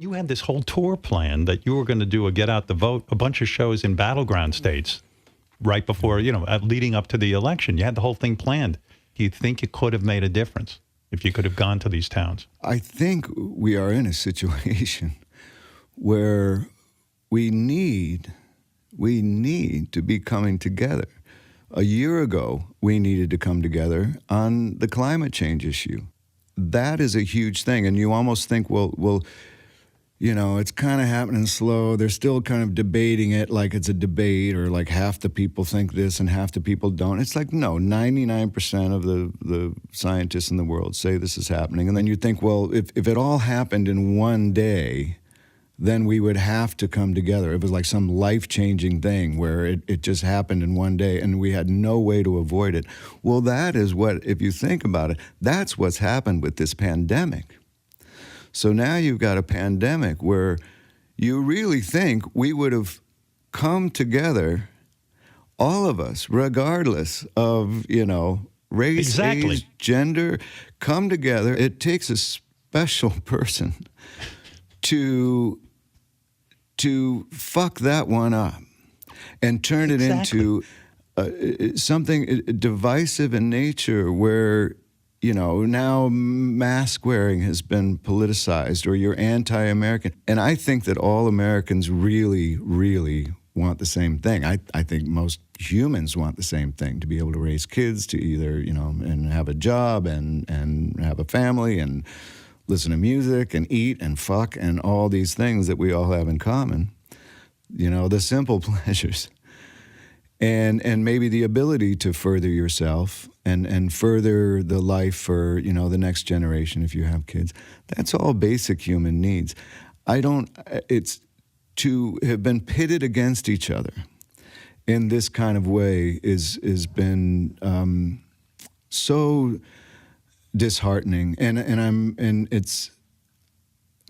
You had this whole tour plan that you were going to do a Get Out the Vote, a bunch of shows in battleground states right before, leading up to the election. You had the whole thing planned. Do you think it could have made a difference if you could have gone to these towns? I think we are in a situation where we need to be coming together. A year ago, we needed to come together on the climate change issue. That is a huge thing. And you almost think, well, it's kind of happening slow. They're still kind of debating it like it's a debate, or like half the people think this and half the people don't. It's like, no, 99% of the scientists in the world say this is happening. And then you think, well, if it all happened in one day, then we would have to come together. It was like some life-changing thing where it just happened in one day and we had no way to avoid it. Well, that is what, if you think about it, that's what's happened with this pandemic. So now you've got a pandemic where you really think we would have come together, all of us, regardless of, race, exactly. age, gender, come together. It takes a special person to fuck that one up and turn it into something divisive in nature where, now mask wearing has been politicized, or you're anti-American. And I think that all Americans really, really want the same thing. I think most humans want the same thing, to be able to raise kids, to either, and have a job and have a family and listen to music and eat and fuck and all these things that we all have in common, the simple pleasures. And maybe the ability to further yourself and further the life for, the next generation if you have kids. That's all basic human needs. It's to have been pitted against each other in this kind of way is been so disheartening, and it's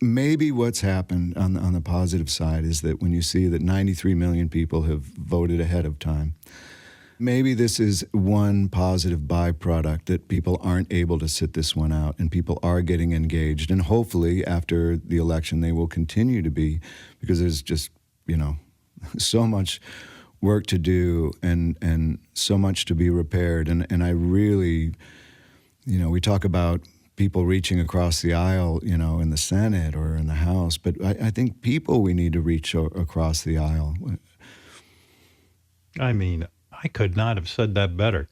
maybe what's happened on the positive side is that when you see that 93 million people have voted ahead of time, maybe this is one positive byproduct, that people aren't able to sit this one out and people are getting engaged, and hopefully after the election they will continue to be, because there's just so much work to do and so much to be repaired, and I really. We talk about people reaching across the aisle, in the Senate or in the House, but I think we need to reach across the aisle. I mean, I could not have said that better.